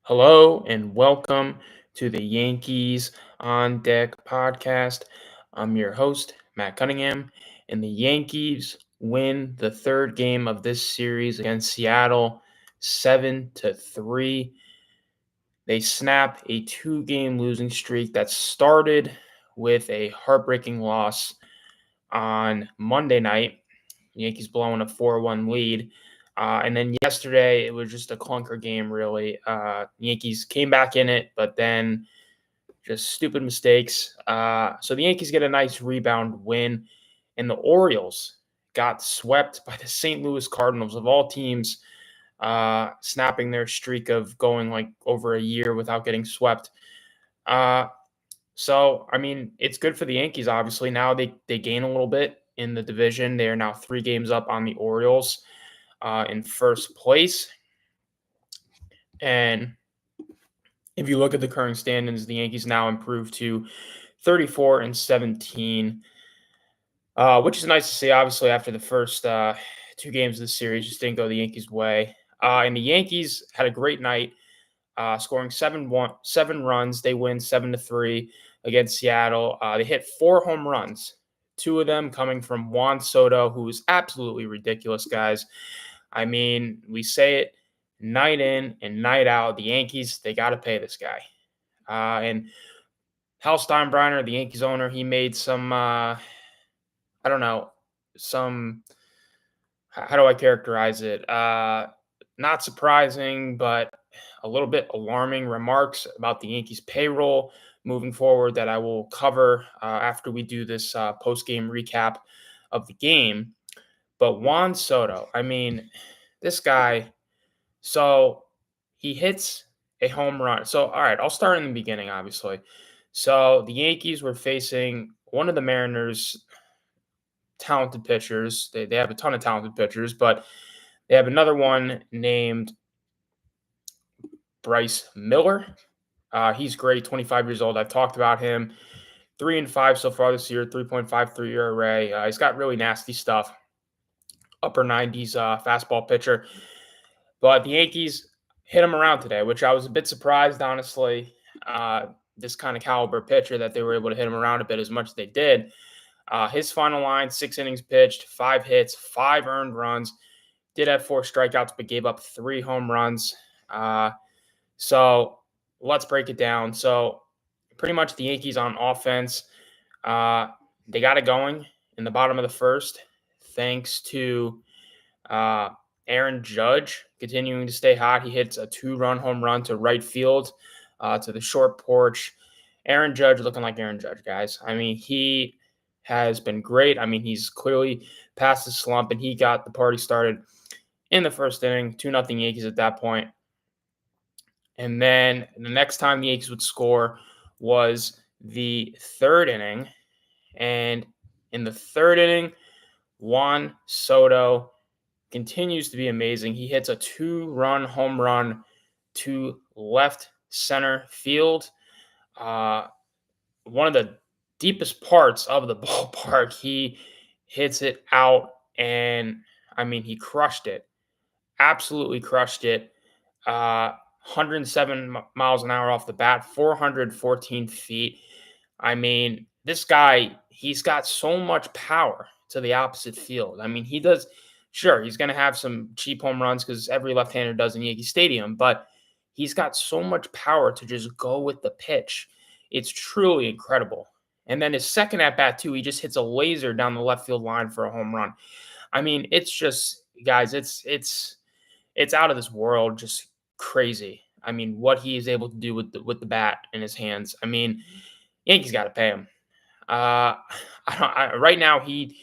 Hello and welcome to the Yankees on Deck podcast. I'm your host, Matt Cunningham, and the Yankees win the third game of this series against Seattle 7-3. They snap a two-game losing streak that started with a heartbreaking loss on Monday night. Yankees blowing a 4-1 lead. And then yesterday, it was just a clunker game, really. Yankees came back in it, but then just stupid mistakes. So the Yankees get a nice rebound win, and the Orioles got swept by the St. Louis Cardinals, of all teams, snapping their streak of going like over a year without getting swept. It's good for the Yankees, obviously. Now they gain a little bit in the division. They are now 3 games up on the Orioles in first place. And if you look at the current standings, the Yankees now improved to 34-17, which is nice to see. Obviously, after the first 2 games of the series just didn't go the Yankees' way. And the Yankees had a great night, scoring 7 runs. They win 7-3 against Seattle. They hit 4 home runs, 2 of them coming from Juan Soto, who is absolutely ridiculous, guys. I mean, we say it night in and night out. The Yankees, they got to pay this guy. And Hal Steinbrenner, the Yankees owner, he made some, some, how do I characterize it? Not surprising, but a little bit alarming remarks about the Yankees payroll moving forward that I will cover after we do this post-game recap of the game. But Juan Soto, I mean, this guy, so he hits a home run. So, all right, I'll start in the beginning, obviously. So the Yankees were facing one of the Mariners' talented pitchers. They have a ton of talented pitchers, but they have another one named Bryce Miller. He's great, 25 years old. I've talked about him. 3-5 so far this year, 3.53 ERA. He's got really nasty stuff. Upper 90s fastball pitcher. But the Yankees hit him around today, which I was a bit surprised, honestly. This kind of caliber pitcher that they were able to hit him around a bit as much as they did. His final line, 6 innings pitched, 5 hits, 5 earned runs. Did have 4 strikeouts, but gave up 3 home runs. So let's break it down. So pretty much the Yankees on offense, they got it going in the bottom of the first, thanks to Aaron Judge continuing to stay hot. He hits a 2-run home run to right field, to the short porch. Aaron Judge looking like Aaron Judge, guys. I mean, he has been great. I mean, he's clearly past the slump, and he got the party started in the first inning, 2-0 Yankees at that point. And then the next time the Yankees would score was the third inning. And in the third inning, Juan Soto continues to be amazing. He hits a 2-run home run to left center field. One of the deepest parts of the ballpark. He hits it out, and I mean, he crushed it. Absolutely crushed it. 107 miles an hour off the bat, 414 feet. I mean, this guy, he's got so much power to the opposite field. I mean, he does, sure, he's going to have some cheap home runs because every left-hander does in Yankee Stadium, but he's got so much power to just go with the pitch. It's truly incredible. And then his second at-bat, too, he just hits a laser down the left field line for a home run. I mean, it's just, guys, it's out of this world, just crazy. I mean, what he is able to do with the bat in his hands. I mean, Yankees got to pay him. Right now, he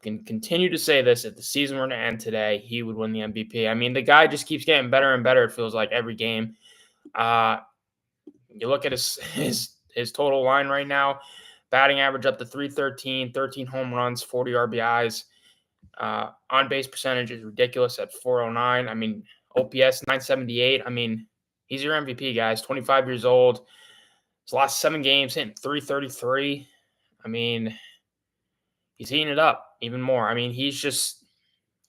can continue to say this. If the season were to end today, he would win the MVP. I mean, the guy just keeps getting better and better. It feels like every game. You look at his total line right now, batting average up to 313, 13 home runs, 40 RBIs. On base percentage is ridiculous at 409. I mean, OPS 978. I mean, he's your MVP, guys. 25 years old. His last 7 games hitting 333. I mean, he's heating it up even more. I mean, he's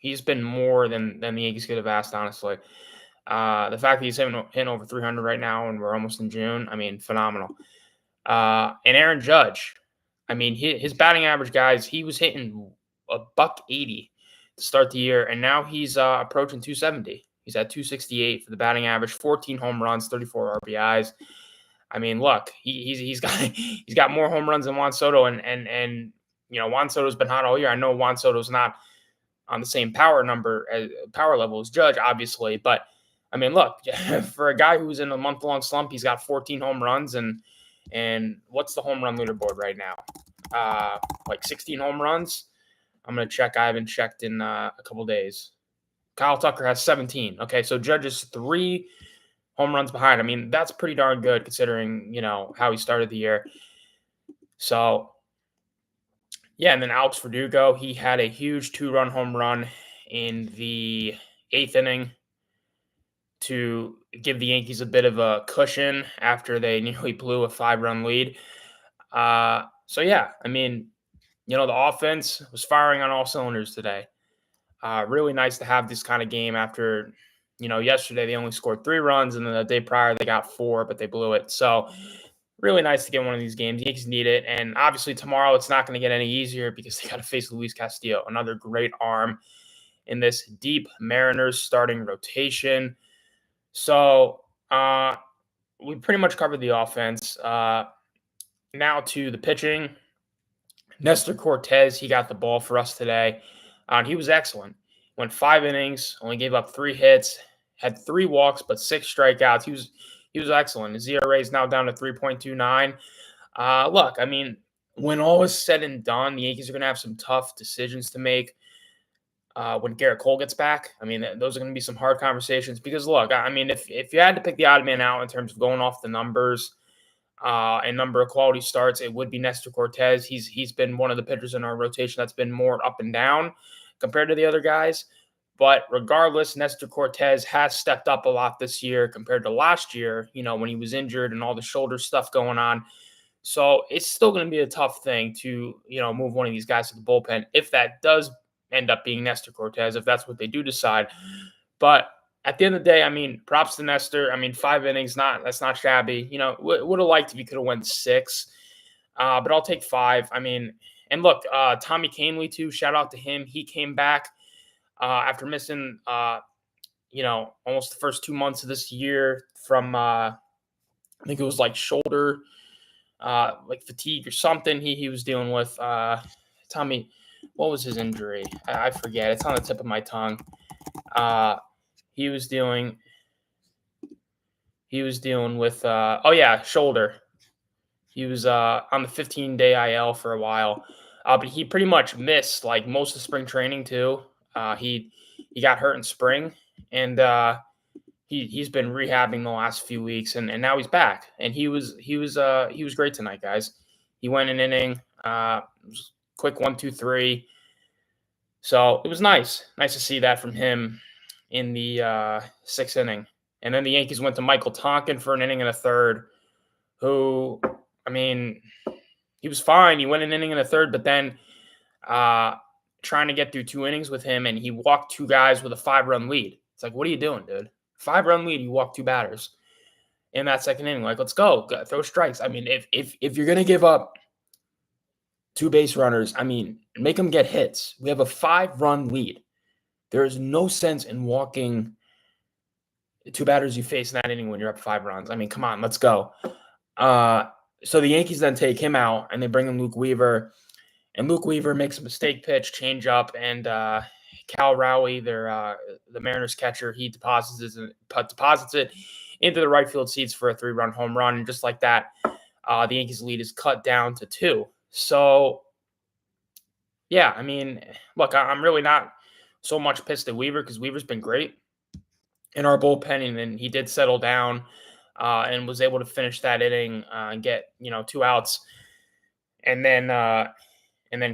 He's been more than the Yankees could have asked, honestly. The fact that he's hitting over 300 right now, and we're almost in June, I mean, phenomenal. And Aaron Judge, I mean, his batting average, guys, he was hitting a buck 80 to start the year, and now he's approaching 270. He's at 268 for the batting average, 14 home runs, 34 RBIs. I mean, look, he's got he's got more home runs than Juan Soto, and Juan Soto's been hot all year. I know Juan Soto's not on the same power level as Judge, obviously, but I mean, look, for a guy who's in a month-long slump, he's got 14 home runs, and what's the home run leaderboard right now? Like 16 home runs. I'm gonna check. I haven't checked in a couple days. Kyle Tucker has 17. Okay, so Judge is 3 home runs behind. I mean, that's pretty darn good considering how he started the year. So yeah, and then Alex Verdugo, he had a huge 2-run home run in the 8th inning to give the Yankees a bit of a cushion after they nearly blew a 5-run lead. So yeah, I mean, the offense was firing on all cylinders today. Really nice to have this kind of game after, yesterday they only scored 3 runs, and then the day prior they got 4, but they blew it. So really nice to get one of these games. The Yankees need it, and obviously tomorrow it's not going to get any easier because they got to face Luis Castillo, another great arm in this deep Mariners starting rotation. So we pretty much covered the offense. Now to the pitching. Nestor Cortez, he got the ball for us today. He was excellent. Went 5 innings, only gave up 3 hits, had 3 walks, but 6 strikeouts. He was excellent. His ERA is now down to 3.29. Look, I mean, when all is said and done, the Yankees are going to have some tough decisions to make when Garrett Cole gets back. I mean, those are going to be some hard conversations because, look, I mean, if you had to pick the odd man out in terms of going off the numbers and number of quality starts, it would be Nestor Cortez. He's been one of the pitchers in our rotation that's been more up and down compared to the other guys. But regardless, Nestor Cortez has stepped up a lot this year compared to last year, when he was injured and all the shoulder stuff going on. So it's still going to be a tough thing to, move one of these guys to the bullpen if that does end up being Nestor Cortez, if that's what they do decide. But at the end of the day, I mean, props to Nestor. I mean, 5 innings, that's not shabby. Would have liked if he could have went 6, but I'll take 5. I mean, and look, Tommy Canley too. Shout out to him. He came back after missing, almost the first 2 months of this year from, I think it was like shoulder, like fatigue or something. He was dealing with. Tommy, what was his injury? I forget. It's on the tip of my tongue. He was dealing with shoulder. He was on the 15-day IL for a while, but he pretty much missed like most of spring training too. He got hurt in spring, and he's been rehabbing the last few weeks, and now he's back, and he was great tonight, guys. He went an inning, quick 1, 2, 3. So it was nice to see that from him in the 6th inning. And then the Yankees went to Michael Tonkin for an inning and a third, who, I mean, he was fine. He went an inning and a third, but then trying to get through 2 innings with him, and he walked 2 guys with a 5-run lead. It's like, what are you doing, dude? 5-run lead, you walk 2 batters in that 2nd inning. Like, let's go. Throw strikes. I mean, if you're going to give up 2 base runners, I mean, make them get hits. We have a 5-run lead. There is no sense in walking 2 batters you face in that inning when you're up 5 runs. I mean, come on, let's go. So the Yankees then take him out, and they bring in Luke Weaver. And Luke Weaver makes a mistake pitch, change up, and Cal Rowley, the Mariners catcher, he deposits it into the right field seats for a 3-run home run. And just like that, the Yankees lead is cut down to 2. So, yeah, I mean, look, I'm really not so much pissed at Weaver because Weaver's been great in our bullpen, and then he did settle down and was able to finish that inning and get 2 outs, and then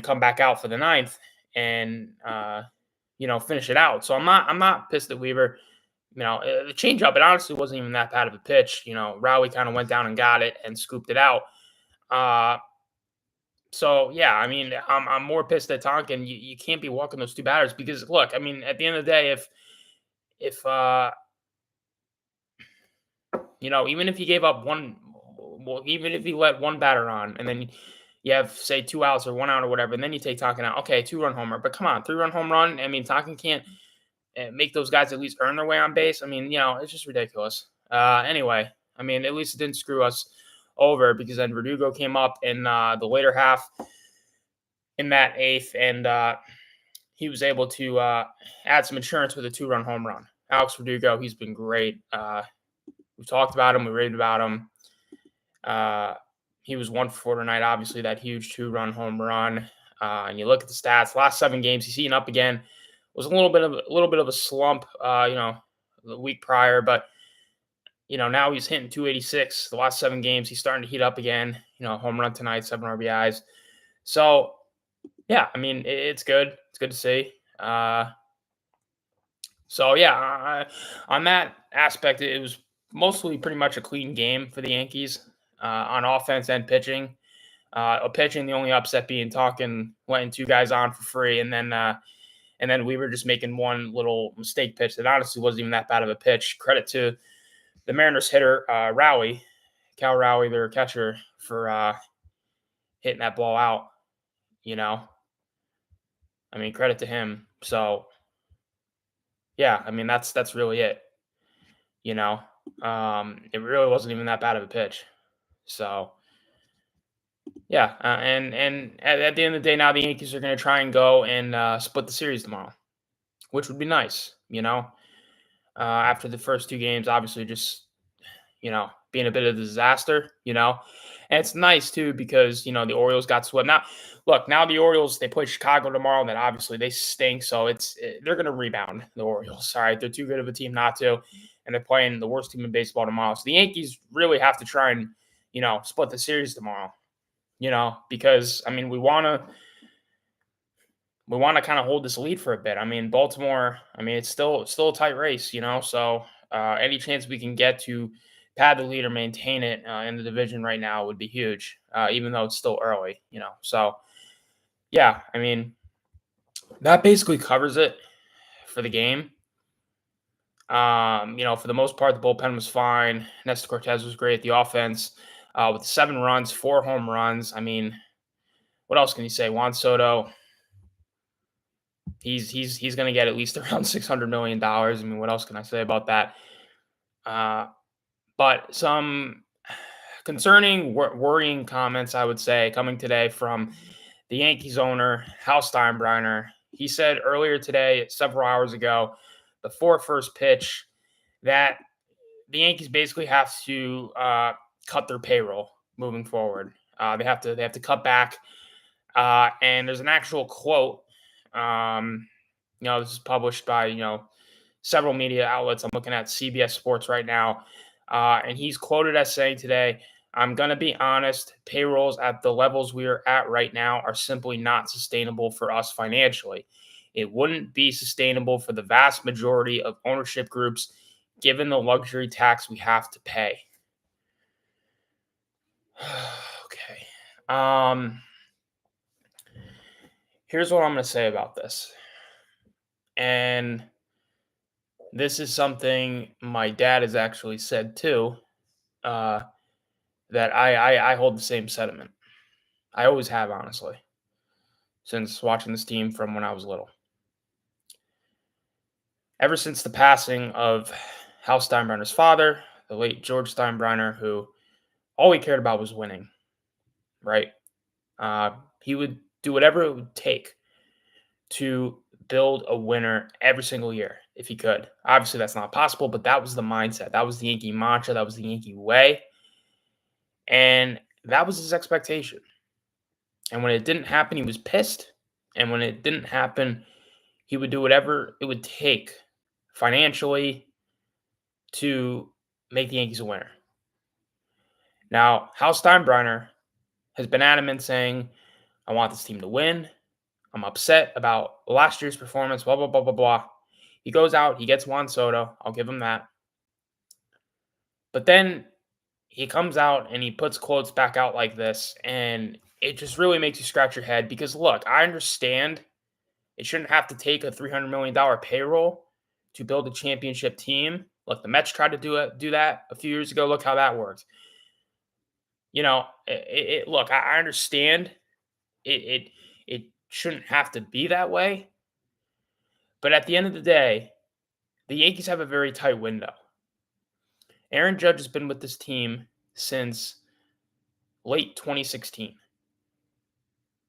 come back out for the 9th and finish it out. So I'm not pissed at Weaver. The changeup, it honestly wasn't even that bad of a pitch. Rowley kind of went down and got it and scooped it out. So yeah, I mean, I'm more pissed at Tonkin. You can't be walking those two batters because look, I mean, at the end of the day, if even if you gave up one, well, even if you let one batter on, and then you have say 2 outs or 1 out or whatever, and then you take Tonkin out. Okay, 2-run homer, but come on, 3-run home run. I mean, Tonkin can't make those guys at least earn their way on base. I mean, it's just ridiculous. Anyway, I mean, at least it didn't screw us over because then Verdugo came up in the later half in that eighth, and he was able to add some insurance with a 2-run home run. Alex Verdugo, he's been great. We talked about him. We raved about him. He was 1 for 4 tonight. Obviously, that huge 2-run home run. And you look at the stats. Last 7 games, he's heating up again. Was a little bit of a slump, the week prior, but now he's hitting 286. The last 7 games, he's starting to heat up again. Home run tonight, 7 RBIs. So yeah, I mean it's good. It's good to see. So yeah, on that aspect, it was mostly pretty much a clean game for the Yankees on offense and pitching. Pitching, the only upset being talking letting 2 guys on for free, and then we were just making one little mistake pitch that honestly wasn't even that bad of a pitch. Credit to the Mariners hitter Rowie, Cal Rowie, their catcher, for hitting that ball out. I mean, credit to him. So yeah, I mean that's really it. It really wasn't even that bad of a pitch. So yeah, and at the end of the day, now the Yankees are going to try and go and split the series tomorrow, which would be nice. After the first 2 games, obviously just being a bit of a disaster. And it's nice too because the Orioles got swept. Now, look, now the Orioles they play Chicago tomorrow, and then obviously they stink. So they're going to rebound the Orioles. All right, they're too good of a team not to, and they're playing the worst team in baseball tomorrow. So the Yankees really have to try and split the series tomorrow. Because I mean we want to kind of hold this lead for a bit. I mean, Baltimore. I mean, it's still a tight race. So any chance we can get to pad the lead or maintain it in the division right now would be huge, even though it's still early. So yeah, I mean that basically covers it for the game. For the most part, the bullpen was fine. Nestor Cortez was great. The offense with 7 runs, 4 home runs. I mean, what else can you say? Juan Soto. He's going to get at least around $600 million. I mean, what else can I say about that? But some concerning, worrying comments, I would say, coming today from the Yankees owner, Hal Steinbrenner. He said earlier today, several hours ago, before first pitch, that the Yankees basically have to cut their payroll moving forward. They have to cut back. And there's an actual quote. This is published by several media outlets. I'm looking at CBS Sports right now, and he's quoted as saying today, "I'm going to be honest. Payrolls at the levels we are at right now are simply not sustainable for us financially. It wouldn't be sustainable for the vast majority of ownership groups, given the luxury tax we have to pay." Okay. Here's what I'm going to say about this. And this is something my dad has actually said too, that I hold the same sentiment. I always have, honestly, since watching this team from when I was little. Ever since the passing of Hal Steinbrenner's father, the late George Steinbrenner, who all he cared about was winning, right? He would do whatever it would take to build a winner every single year if he could. Obviously, that's not possible, but that was the mindset. That was the Yankee mantra. That was the Yankee way. And that was his expectation. And when it didn't happen, he was pissed. And when it didn't happen, he would do whatever it would take financially to make the Yankees a winner. Now, Hal Steinbrenner has been adamant saying, I want this team to win. I'm upset about last year's performance, blah, blah, blah, blah, blah. He goes out, he gets Juan Soto. I'll give him that. But then he comes out and he puts quotes back out like this, and it just really makes you scratch your head because look, I understand it shouldn't have to take a $300 million payroll to build a championship team. Look, the Mets tried to do that a few years ago. Look how that worked. Look, I understand it it shouldn't have to be that way, but at the end of the day, the Yankees have a very tight window. Aaron Judge has been with this team since late 2016.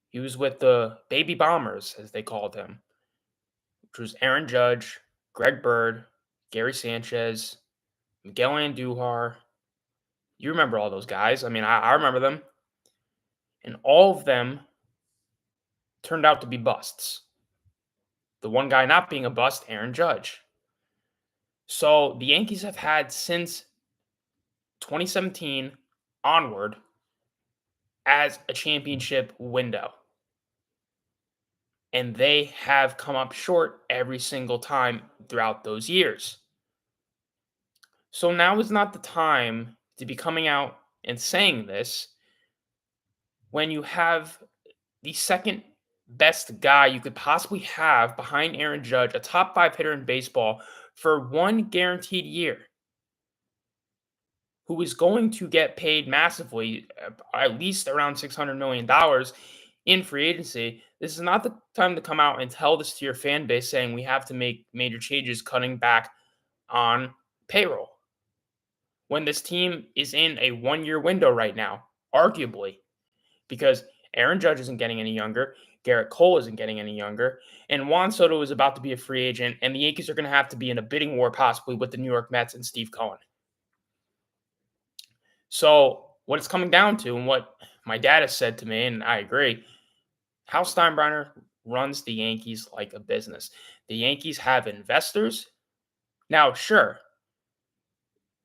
He was with the Baby Bombers, as they called him, which was Aaron Judge, Greg Bird, Gary Sanchez, Miguel Andujar. You remember all those guys. I mean, I remember them. And all of them turned out to be busts. The one guy not being a bust, Aaron Judge. So the Yankees have had since 2017 onward as a championship window. And they have come up short every single time throughout those years. So now is not the time to be coming out and saying this when you have the second best guy you could possibly have behind Aaron Judge, a top 5 hitter in baseball, for one guaranteed year, who is going to get paid massively, at least around $600 million in free agency. This is not the time to come out and tell this to your fan base saying we have to make major changes cutting back on payroll. When this team is in a 1-year window right now, arguably, because Aaron Judge isn't getting any younger, Garrett Cole isn't getting any younger, and Juan Soto is about to be a free agent, and the Yankees are going to have to be in a bidding war possibly with the New York Mets and Steve Cohen. So what it's coming down to, and what my dad has said to me, and I agree, Hal Steinbrenner runs the Yankees like a business. The Yankees have investors. Now, sure,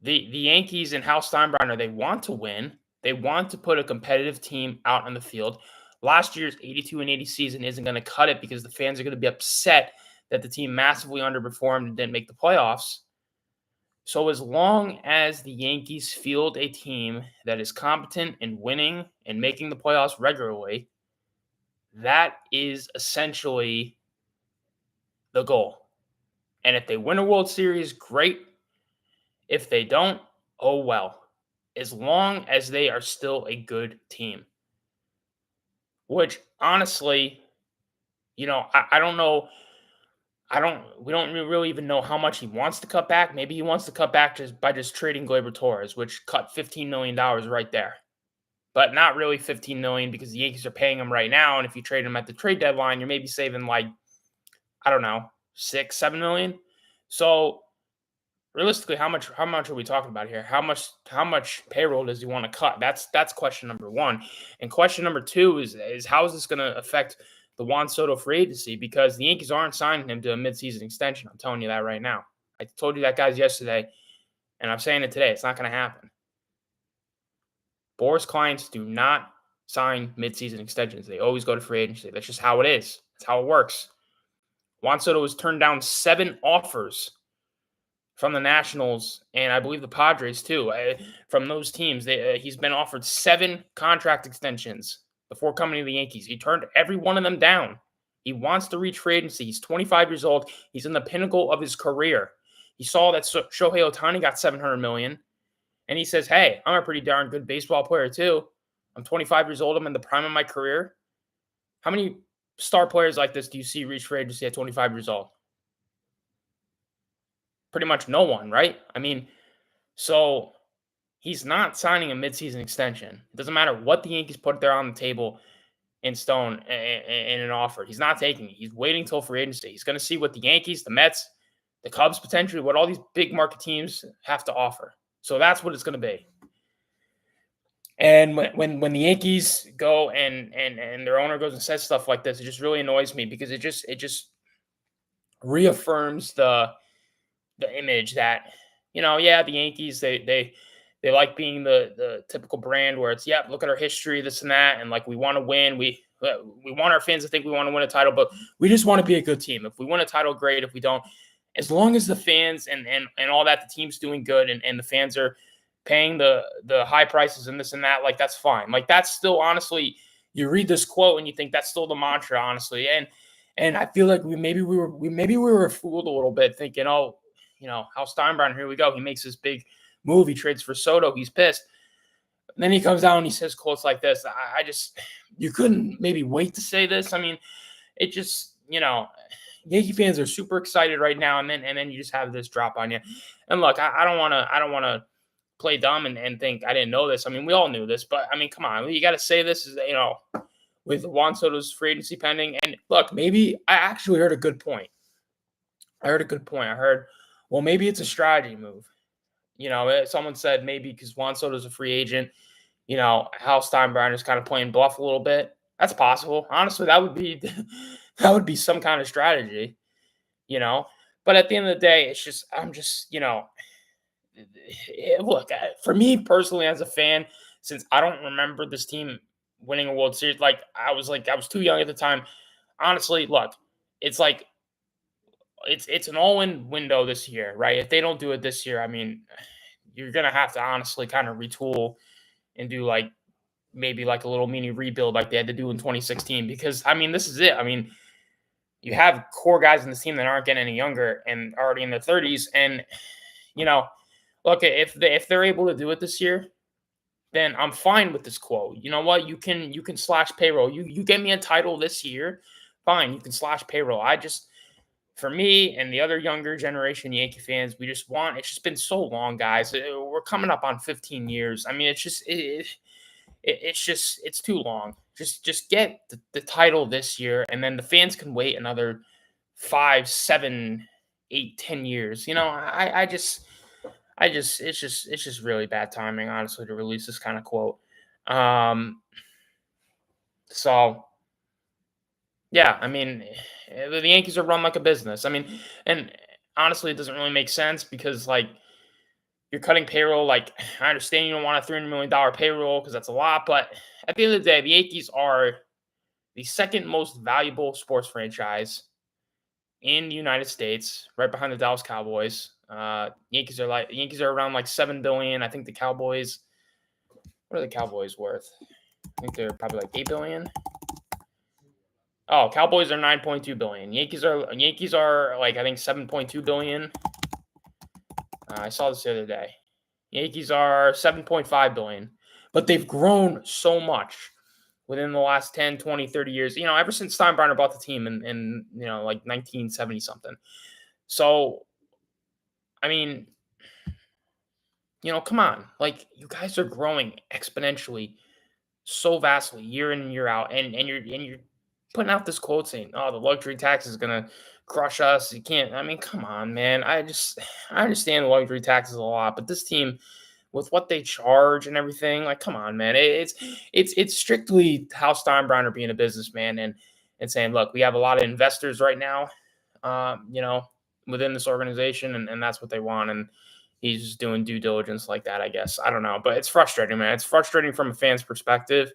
the Yankees and Hal Steinbrenner, they want to win. They want to put a competitive team out on the field. Last year's 82-80 season isn't going to cut it because the fans are going to be upset that the team massively underperformed and didn't make the playoffs. So as long as the Yankees field a team that is competent and winning and making the playoffs regularly, that is essentially the goal. And if they win a World Series, great. If they don't, oh well. As long as they are still a good team. Which, honestly, I don't know. We don't really even know how much he wants to cut back. Maybe he wants to cut back just by trading Gleyber Torres, which cut $15 million right there. But not really $15 million because the Yankees are paying him right now. And if you trade him at the trade deadline, you're maybe saving like, I don't know, $6-7 million. So realistically, how much are we talking about here? How much payroll does he want to cut? That's question number one. And question number two is how is this going to affect the Juan Soto free agency? Because the Yankees aren't signing him to a midseason extension. I'm telling you that right now. I told you that, guys, yesterday, and I'm saying it today. It's not going to happen. Boras clients do not sign midseason extensions. They always go to free agency. That's just how it is. That's how it works. Juan Soto has turned down 7 offers from the Nationals, and I believe the Padres too. From those teams, he's been offered 7 contract extensions before coming to the Yankees. He turned every one of them down. He wants to reach free agency. He's 25 years old. He's in the pinnacle of his career. He saw that Shohei Ohtani got $700 million, and he says, hey, I'm a pretty darn good baseball player too. I'm 25 years old. I'm in the prime of my career. How many star players like this do you see reach free agency at 25 years old? Pretty much no one, right? I mean, so he's not signing a midseason extension. It doesn't matter what the Yankees put there on the table in stone in an offer. He's not taking it. He's waiting till free agency. He's going to see what the Yankees, the Mets, the Cubs potentially, what all these big market teams have to offer. So that's what it's going to be. And when the Yankees go and their owner goes and says stuff like this, it just really annoys me because it just reaffirms the image that, the Yankees, they like being the typical brand where it's, look at our history, this and that, and like we want to win. We want our fans to think we want to win a title, but we just want to be a good team. If we win a title, great. If we don't, as long as the fans and all that, the team's doing good and the fans are paying the high prices and this and that, like that's fine. Like that's still honestly, you read this quote and you think that's still the mantra, honestly. And I feel like we were fooled a little bit, thinking, oh, Hal Steinbrenner, here we go. He makes this big move. He trades for Soto. He's pissed. And then he comes out and he says quotes like this. I just, you couldn't maybe wait to say this. I mean, it just, Yankee fans are super excited right now, and then you just have this drop on you. And look, I don't want to play dumb and think I didn't know this. I mean, we all knew this, but I mean, come on, you got to say this is, with Juan Soto's free agency pending. And look, maybe I actually heard a good point. I heard, well, maybe it's a strategy move. Someone said maybe because Juan Soto's a free agent, Hal Steinbrenner's kind of playing bluff a little bit. That's possible. Honestly, that would be that would be some kind of strategy, But at the end of the day, I'm just, look, for me personally as a fan, since I don't remember this team winning a World Series, I was too young at the time. Honestly, look, it's like it's an all-in window this year, right? If they don't do it this year, I mean, you're gonna have to honestly kind of retool and do maybe a little mini rebuild like they had to do in 2016, because I mean, this is it. I mean, you have core guys in this team that aren't getting any younger and already in their 30s, and look, if they're able to do it this year, then I'm fine with this quote. You know what? You can slash payroll. You get me a title this year, fine. You can slash payroll. For me and the other younger generation Yankee fans, it's just been so long, guys. We're coming up on 15 years. I mean, it's too long. Just get the title this year, and then the fans can wait another 5, 7, 8, 10 years. It's just really bad timing, honestly, to release this kind of quote. So yeah, I mean, the Yankees are run like a business. I mean, and honestly, it doesn't really make sense because you're cutting payroll. I understand you don't want a $300 million payroll because that's a lot, but at the end of the day, the Yankees are the second most valuable sports franchise in the United States, right behind the Dallas Cowboys. Yankees are around 7 billion. I think the Cowboys. What are the Cowboys worth? I think they're probably 8 billion. Oh, Cowboys are 9.2 billion. Yankees are I think 7.2 billion. I saw this the other day. Yankees are 7.5 billion. But they've grown so much within the last 10, 20, 30 years. Ever since Steinbrenner bought the team in 1970 something. So I mean, come on. You guys are growing exponentially so vastly year in and year out, and you're putting out this quote saying, "Oh, the luxury tax is gonna crush us." You can't. I mean, come on, man. I understand the luxury tax is a lot, but this team, with what they charge and everything, come on, man. It's strictly Hal Steinbrenner being a businessman and saying, "Look, we have a lot of investors right now, within this organization, and that's what they want." And he's just doing due diligence like that, I guess. I don't know, but it's frustrating, man. It's frustrating from a fan's perspective,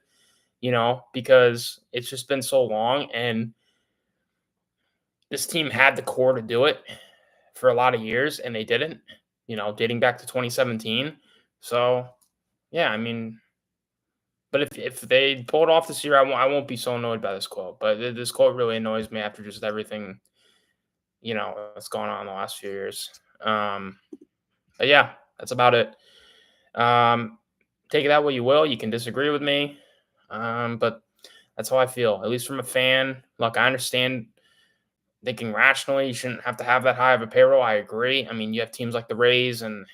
because it's just been so long, and this team had the core to do it for a lot of years, and they didn't, dating back to 2017. So, yeah, I mean, but if they pull it off this year, I won't be so annoyed by this quote. But this quote really annoys me after just everything, that's gone on in the last few years. But yeah, that's about it. Take it that way you will. You can disagree with me, but that's how I feel, at least from a fan. Look, I understand thinking rationally, you shouldn't have to have that high of a payroll. I agree. I mean, you have teams like the Rays, and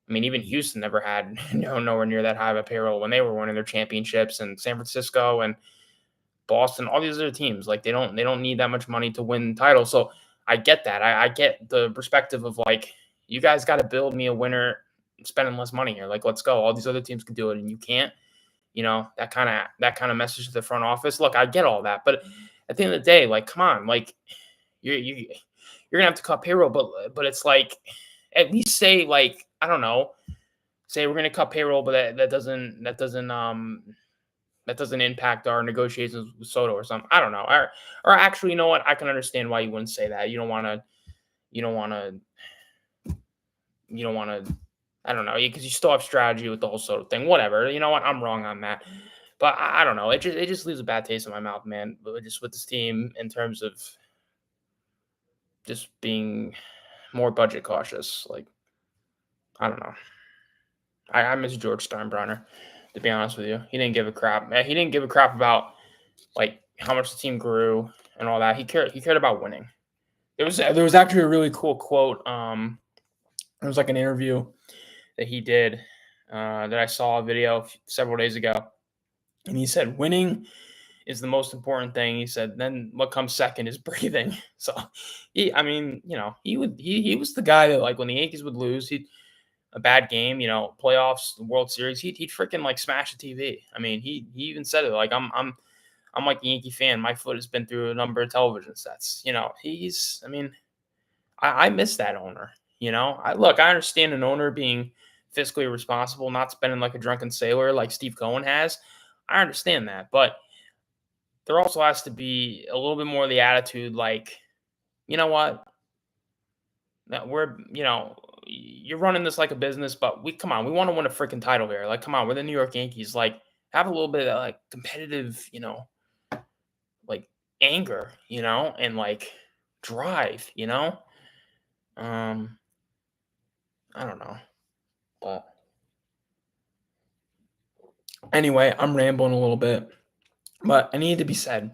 I mean, even Houston never had nowhere near that high of a payroll when they were winning their championships, and San Francisco and Boston, all these other teams, they don't need that much money to win titles. So I get that. I get the perspective of you guys got to build me a winner spending less money here. Let's go. All these other teams can do it and you can't. That kind of message to the front office. Look, I get all that, but at the end of the day, come on, you're gonna have to cut payroll, but it's at least say I don't know, say we're gonna cut payroll, but that doesn't impact our negotiations with Soto or something. I don't know. Or actually, you know what? I can understand why you wouldn't say that. You don't want to. I don't know, because you still have strategy with the whole Soto thing. Whatever. You know what? I'm wrong on that. But I don't know. It just leaves a bad taste in my mouth, man. Just with this team in terms of just being more budget cautious. Like, I don't know. I miss George Steinbrenner, to be honest with you. He didn't give a crap. He didn't give a crap about like how much the team grew and all that. He cared about winning. There was actually a really cool quote. It was like an interview that he did that I saw a video several days ago, and he said winning is the most important thing. He said then what comes second is breathing. So I mean, he was the guy that like when the Yankees would lose, he a bad game, playoffs, the World Series, he'd freaking like smash the TV. I mean, he even said it like I'm like a Yankee fan. My foot has been through a number of television sets. I mean, I miss that owner. I understand an owner being fiscally responsible, not spending like a drunken sailor like Steve Cohen has. I understand that, but there also has to be a little bit more of the attitude, like, you know what, that you're running this like a business, but come on, we want to win a freaking title here. Like, come on, we're the New York Yankees. Like, have a little bit of like competitive, like anger, and like drive, Um, I don't know, but anyway, I'm rambling a little bit, but I need to be said.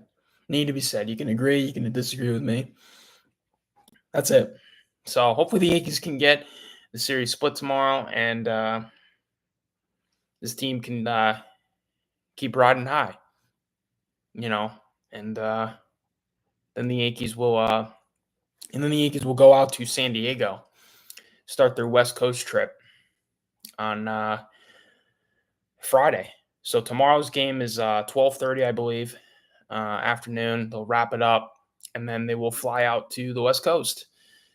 Need to be said. You can agree, you can disagree with me. That's it. So hopefully the Yankees can get the series split tomorrow, and this team can keep riding high, and then the Yankees will go out to San Diego, start their West Coast trip on Friday. So tomorrow's game is 12:30, I believe, afternoon. They'll wrap it up, and then they will fly out to the West Coast,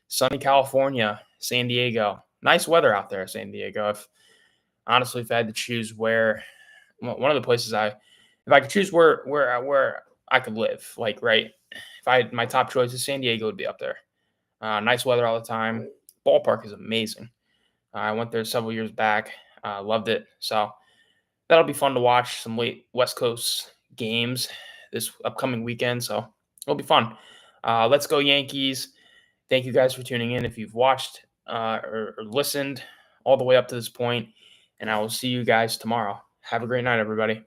sunny California, San Diego. Nice weather out there, San Diego. If I had to choose one of the places if I could choose where I could live, like right, if I had my top choice, San Diego would be up there. Nice weather all the time. Ballpark is amazing. I went there several years back. Loved it. So that'll be fun to watch some late West Coast games this upcoming weekend. So it'll be fun. Let's go Yankees. Thank you guys for tuning in. If you've watched or listened all the way up to this point, and I will see you guys tomorrow. Have a great night, everybody.